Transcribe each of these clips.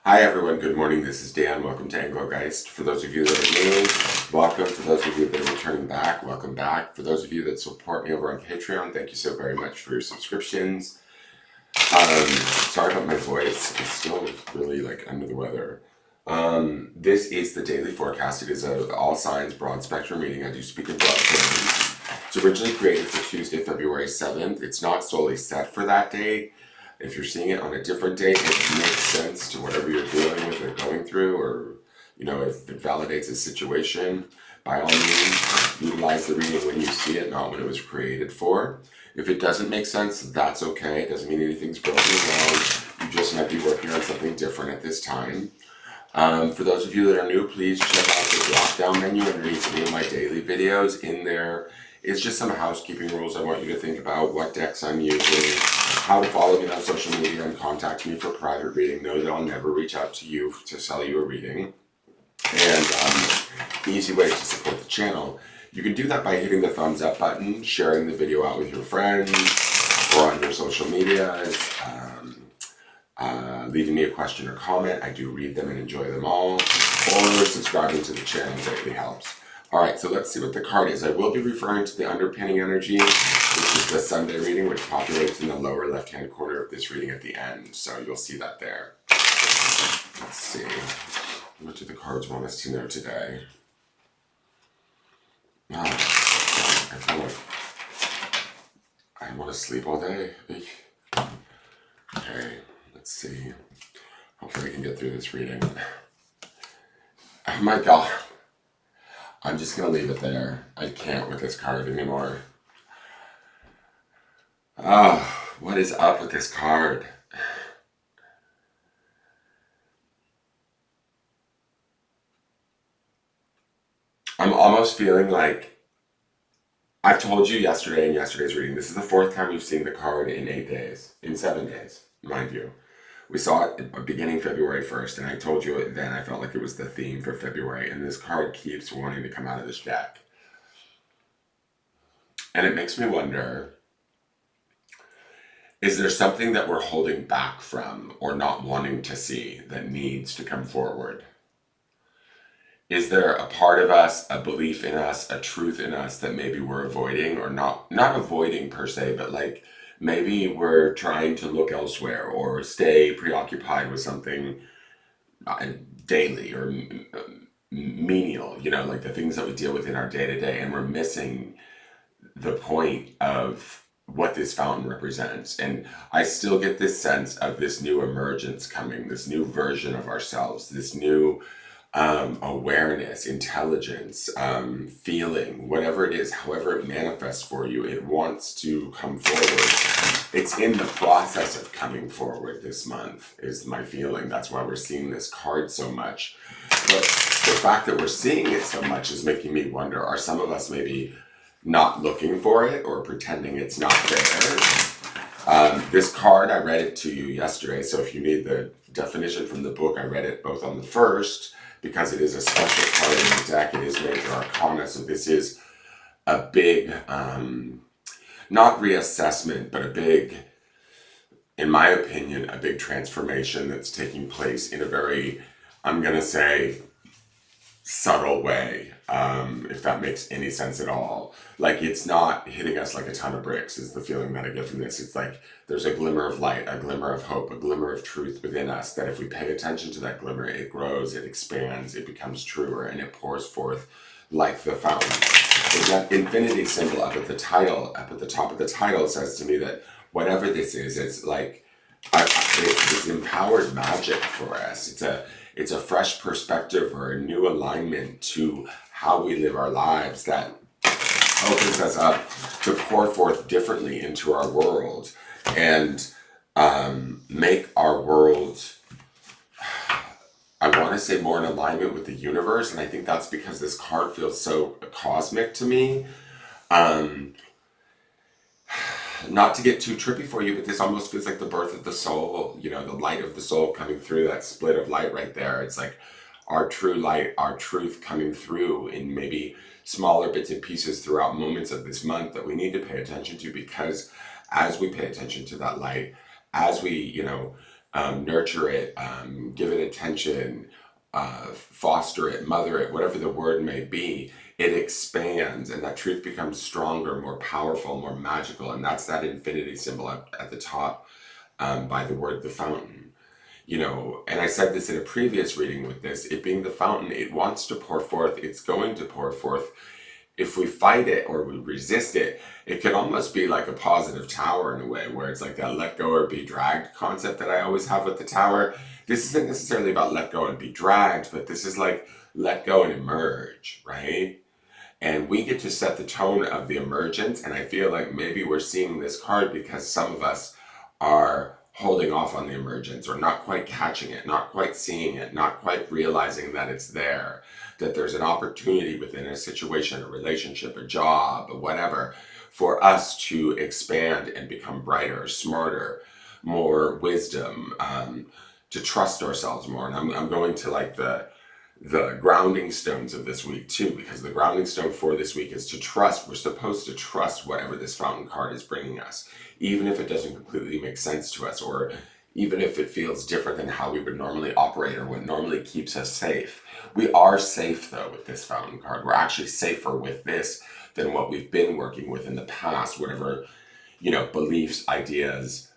Hi everyone, good morning. This is Dan. Welcome to Engelgeist. For those of you that are new, welcome. For those of you that are returning back, welcome back. For those of you that support me over on Patreon, thank you so very much for your subscriptions. Sorry about my voice. It's still really under the weather. This is the daily forecast. It is a all signs broad spectrum reading. I do speak in broad terms. It's originally created for Tuesday, February 7th. It's not solely set for that date. If you're seeing it on a different date, it makes sense to whatever you're dealing with or going through, or if it validates a situation, by all means, utilize the reading when you see it, not when it was created for. If it doesn't make sense, that's okay. It doesn't mean anything's broken or wrong. You just might be working on something different at this time. For those of you that are new, please check out the drop-down menu underneath any of my daily videos. In there is just some housekeeping rules I want you to think about, what decks I'm using, how to follow me on social media and contact me for private reading. Know that I'll never reach out to you to sell you a reading. And easy way to support the channel. You can do that by hitting the thumbs up button, sharing the video out with your friends or on your social medias, leaving me a question or comment. I do read them and enjoy them all. Or subscribing to the channel greatly helps. Alright, so let's see what the card is. I will be referring to the underpinning energy, which is the Sunday reading, which populates in the lower left-hand corner of this reading at the end. So you'll see that there. Let's see. What do the cards want us to know today? I feel like I want to sleep all day. Okay, let's see. Hopefully we can get through this reading. Oh my god. I'm just going to leave it there. I can't with this card anymore. Oh, what is up with this card? I'm almost feeling like I've told you yesterday in yesterday's reading, this is the fourth time we've seen the card in 8 days, in 7 days, mind you. We saw it beginning February 1st, and I told you then I felt like it was the theme for February, and this card keeps wanting to come out of this deck. And it makes me wonder, is there something that we're holding back from or not wanting to see that needs to come forward? Is there a part of us, a belief in us, a truth in us that maybe we're avoiding, or not avoiding per se, but maybe we're trying to look elsewhere or stay preoccupied with something daily or menial, like the things that we deal with in our day-to-day, and we're missing the point of what this fountain represents. And I still get this sense of this new emergence coming, this new version of ourselves, this new awareness, intelligence, feeling, whatever it is, however it manifests for you, it wants to come forward. It's in the process of coming forward this month, is my feeling. That's why we're seeing this card so much. But the fact that we're seeing it so much is making me wonder, are some of us maybe not looking for it or pretending it's not there? This card, I read it to you yesterday, so if you need the definition from the book, I read it both on the 1st, because it is a special card in the deck. It is Major Arcana, so this is a big, not reassessment, but a big, in my opinion, a big transformation that's taking place in a very, I'm going to say, subtle way, if that makes any sense at all. It's not hitting us like a ton of bricks is the feeling that I get from this. It's like there's a glimmer of light, a glimmer of hope, a glimmer of truth within us that if we pay attention to that glimmer, it grows, it expands, it becomes truer, and it pours forth like the fountain. That infinity symbol up at the top of the title says to me that whatever this is, it's like it's empowered magic for us. It's a fresh perspective or a new alignment to how we live our lives that opens us up to pour forth differently into our world and make our world, I want to say, more in alignment with the universe. And I think that's because this card feels so cosmic to me. Not to get too trippy for you, but this almost feels like the birth of the soul, the light of the soul coming through, that split of light right there. It's like our true light, our truth coming through in maybe smaller bits and pieces throughout moments of this month that we need to pay attention to, because as we pay attention to that light, as we, nurture it, give it attention, foster it, mother it, whatever the word may be, it expands and that truth becomes stronger, more powerful, more magical. And that's that infinity symbol at the top, by the word the fountain. You know, and I said this in a previous reading with this, it being the fountain, it wants to pour forth, it's going to pour forth. If we fight it or we resist it, it could almost be like a positive tower in a way, where it's like that let go or be dragged concept that I always have with the tower. This isn't necessarily about let go and be dragged, but this is like let go and emerge, right? And we get to set the tone of the emergence. And I feel like maybe we're seeing this card because some of us are holding off on the emergence, or not quite catching it, not quite seeing it, not quite realizing that it's there, that there's an opportunity within a situation, a relationship, a job, or whatever, for us to expand and become brighter, smarter, more wisdom, to trust ourselves more. And I'm going to like the grounding stones of this week too, because the grounding stone for this week is to trust. We're supposed to trust whatever this fountain card is bringing us, even if it doesn't completely make sense to us, or even if it feels different than how we would normally operate or what normally keeps us safe. We are safe though with this fountain card. We're actually safer with this than what we've been working with in the past, whatever, you know, beliefs, ideas,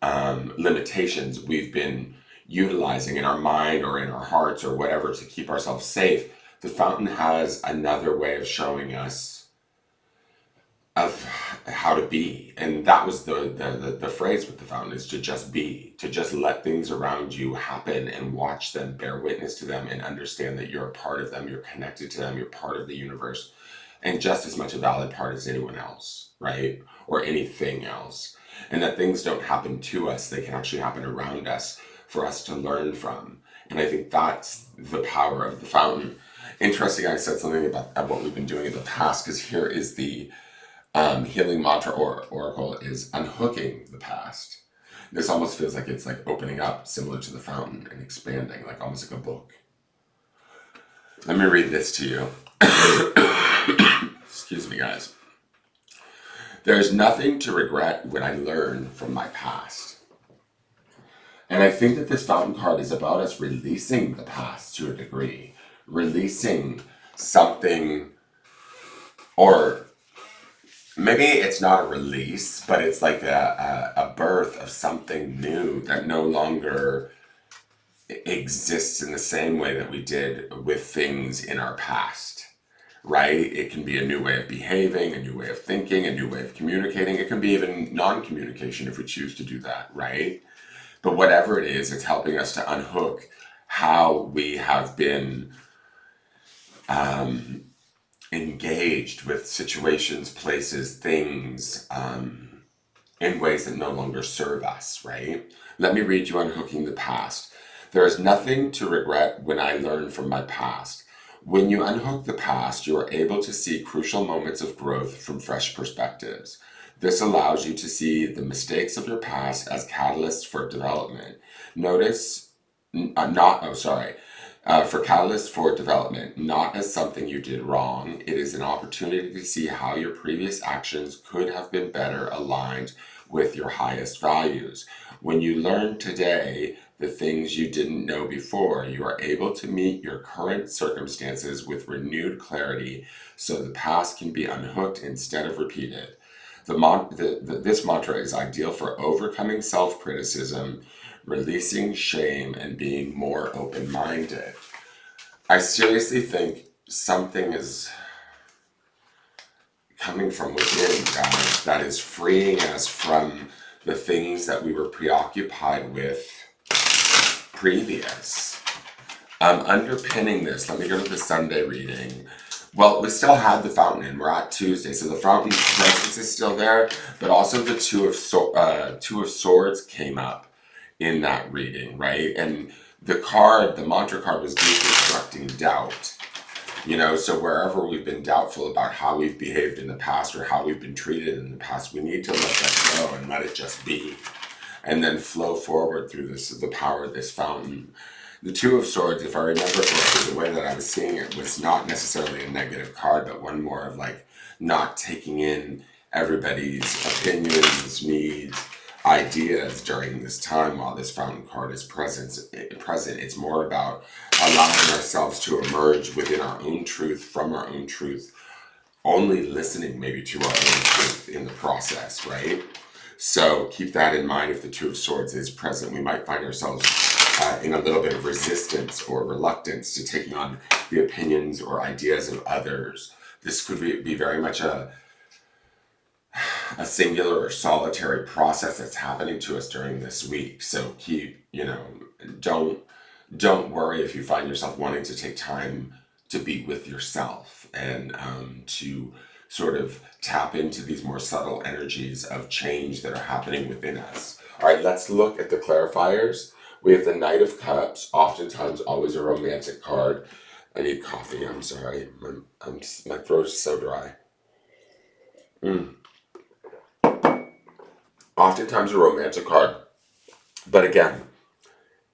limitations we've been utilizing in our mind or in our hearts or whatever to keep ourselves safe. The fountain has another way of showing us of how to be. And that was the phrase with the fountain, is to just be, to just let things around you happen and watch them, bear witness to them, and understand that you're a part of them, you're connected to them, you're part of the universe, and just as much a valid part as anyone else, right? Or anything else. And that things don't happen to us, they can actually happen around us for us to learn from. And I think that's the power of the fountain. Interesting, I said something about what we've been doing in the past, because here is the healing mantra or oracle is unhooking the past. This almost feels like it's like opening up, similar to the fountain, and expanding, like almost like a book. Let me read this to you. Excuse me, guys. There's nothing to regret when I learn from my past. And I think that this fountain card is about us releasing the past to a degree, releasing something, or maybe it's not a release, but it's like a birth of something new that no longer exists in the same way that we did with things in our past, right? It can be a new way of behaving, a new way of thinking, a new way of communicating. It can be even non-communication if we choose to do that, right? But whatever it is, it's helping us to unhook how we have been engaged with situations, places, things, in ways that no longer serve us, right? Let me read you Unhooking the Past. There is nothing to regret when I learn from my past. When you unhook the past, you are able to see crucial moments of growth from fresh perspectives. This allows you to see the mistakes of your past as catalysts for development. For catalysts for development, not as something you did wrong. It is an opportunity to see how your previous actions could have been better aligned with your highest values. When you learn today the things you didn't know before, you are able to meet your current circumstances with renewed clarity, so the past can be unhooked instead of repeated. This mantra is ideal for overcoming self-criticism, releasing shame, and being more open-minded. I seriously think something is coming from within, guys, that is freeing us from the things that we were preoccupied with previous. Underpinning this, let me go to the Sunday reading. Well, we still have the fountain, and we're at Tuesday, so the fountain presence is still there, but also the Two of Swords came up in that reading, right? And the mantra card was deconstructing doubt. You know, so wherever we've been doubtful about how we've behaved in the past or how we've been treated in the past, we need to let that go and let it just be, and then flow forward through the power of this fountain. The Two of Swords, if I remember correctly, the way that I was seeing it was not necessarily a negative card, but one more of like not taking in everybody's opinions, needs, ideas during this time while this fountain card is present. It's more about allowing ourselves to emerge within our own truth, from our own truth, only listening maybe to our own truth in the process, right? So keep that in mind. If the Two of Swords is present, we might find ourselves in a little bit of resistance or reluctance to taking on the opinions or ideas of others. This could be very much a singular or solitary process that's happening to us during this week. So keep, don't worry if you find yourself wanting to take time to be with yourself and to sort of tap into these more subtle energies of change that are happening within us. All right, let's look at the clarifiers. We have the Knight of Cups, oftentimes always a romantic card. I need coffee, I'm sorry. My throat is so dry. Oftentimes a romantic card. But again,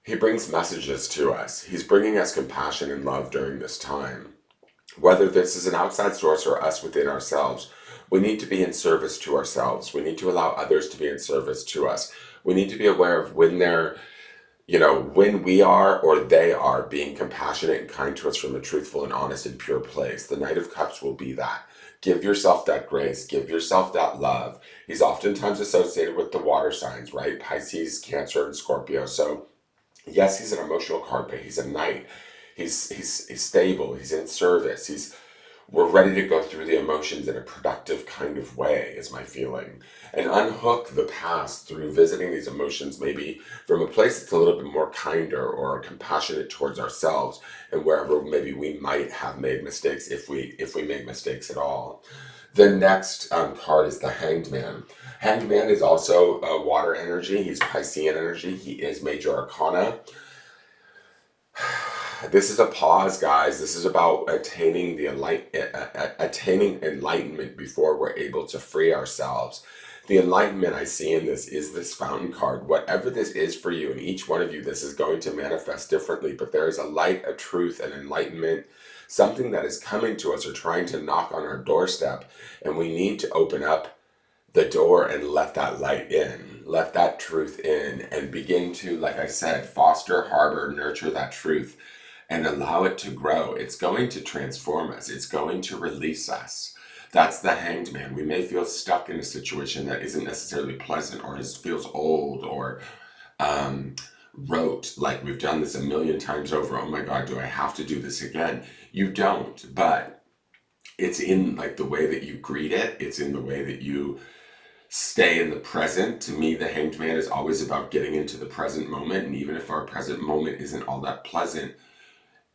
he brings messages to us. He's bringing us compassion and love during this time. Whether this is an outside source or us within ourselves, we need to be in service to ourselves. We need to allow others to be in service to us. We need to be aware of when they're, when we are or they are being compassionate and kind to us from a truthful and honest and pure place. The Knight of Cups will be that. Give yourself that grace. Give yourself that love. He's oftentimes associated with the water signs, right? Pisces, Cancer, and Scorpio. So yes, he's an emotional card, but he's a knight. He's stable. He's in service. We're ready to go through the emotions in a productive kind of way, is my feeling, and unhook the past through visiting these emotions, maybe from a place that's a little bit more kinder or compassionate towards ourselves, and wherever maybe we might have made mistakes, if we make mistakes at all. The next card is the Hanged Man. Hanged Man is also water energy. He's Piscean energy. He is major arcana. This is a pause, guys. This is about attaining enlightenment before we're able to free ourselves. The enlightenment I see in this is this fountain card. Whatever this is for you, and each one of you, this is going to manifest differently, but there is a light, a truth, an enlightenment, something that is coming to us or trying to knock on our doorstep, and we need to open up the door and let that light in, let that truth in, and begin to, like I said, foster, harbor, nurture that truth and allow it to grow. It's going to transform us. It's going to release us. That's the Hanged Man. We may feel stuck in a situation that isn't necessarily pleasant or feels old or rote, like we've done this a million times over. Oh my God, do I have to do this again? You don't, but it's in like the way that you greet it. It's in the way that you stay in the present. To me, the Hanged Man is always about getting into the present moment. And even if our present moment isn't all that pleasant,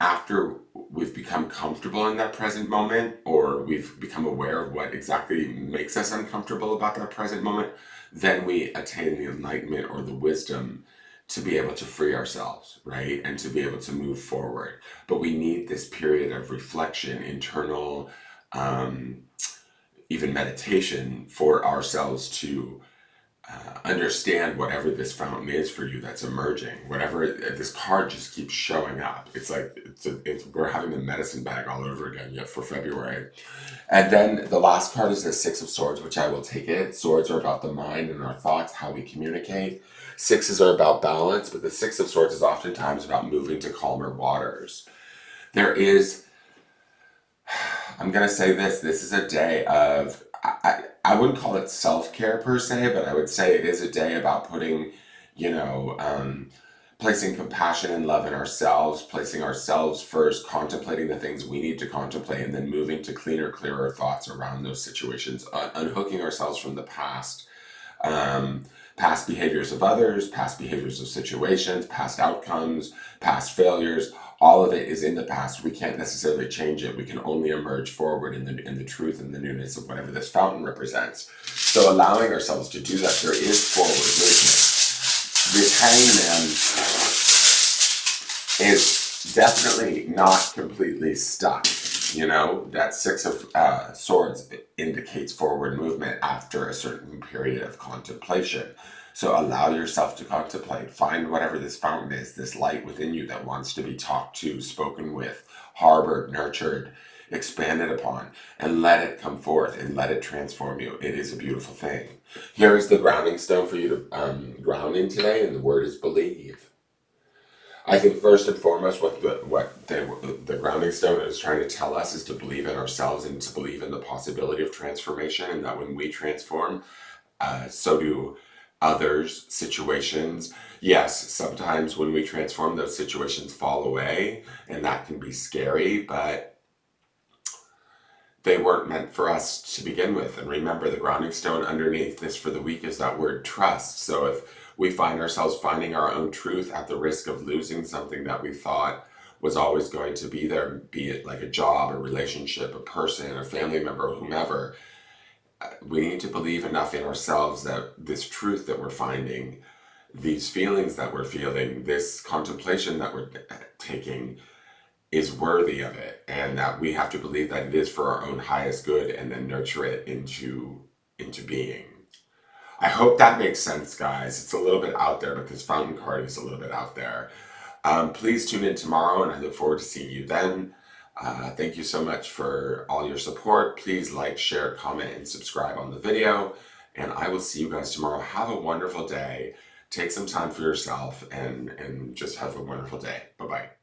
after we've become comfortable in that present moment, or we've become aware of what exactly makes us uncomfortable about that present moment, then we attain the enlightenment or the wisdom to be able to free ourselves, right? And to be able to move forward. But we need this period of reflection, internal, even meditation for ourselves to understand whatever this fountain is for you that's emerging. Whatever, this card just keeps showing up. It's like we're having the medicine bag all over again yet for February. And then the last card is the Six of Swords, which I will take it. Swords are about the mind and our thoughts, how we communicate. Sixes are about balance, but the Six of Swords is oftentimes about moving to calmer waters. There is, I'm going to say this is a day of, I wouldn't call it self-care per se, but I would say it is a day about putting, placing compassion and love in ourselves, placing ourselves first, contemplating the things we need to contemplate, and then moving to cleaner, clearer thoughts around those situations, unhooking ourselves from the past, past behaviors of others, past behaviors of situations, past outcomes, past failures. All of it is in the past. We can't necessarily change it. We can only emerge forward in the truth and the newness of whatever this fountain represents. So allowing ourselves to do that, there is forward movement. This Hangman is definitely not completely stuck. That Six of Swords indicates forward movement after a certain period of contemplation. So allow yourself to contemplate. Find whatever this fountain is, this light within you that wants to be talked to, spoken with, harbored, nurtured. expand it upon, and let it come forth and let it transform you. It is a beautiful thing. Here is the grounding stone for you to ground in today, and the word is believe. I think first and foremost, what the grounding stone is trying to tell us is to believe in ourselves and to believe in the possibility of transformation, and that when we transform, so do others, situations. Yes, sometimes when we transform, those situations fall away, and that can be scary, but they weren't meant for us to begin with. And remember, the grounding stone underneath this for the week is that word trust. So if we find ourselves finding our own truth at the risk of losing something that we thought was always going to be there, be it like a job, a relationship, a person, a family member, whomever, we need to believe enough in ourselves that this truth that we're finding, these feelings that we're feeling, this contemplation that we're taking is worthy of it, and that we have to believe that it is for our own highest good and then nurture it into being. I hope that makes sense, guys. It's a little bit out there because Fountain Card is a little bit out there. Please tune in tomorrow, and I look forward to seeing you then. Thank you so much for all your support. Please like, share, comment, and subscribe on the video. And I will see you guys tomorrow. Have a wonderful day. Take some time for yourself and just have a wonderful day. Bye-bye.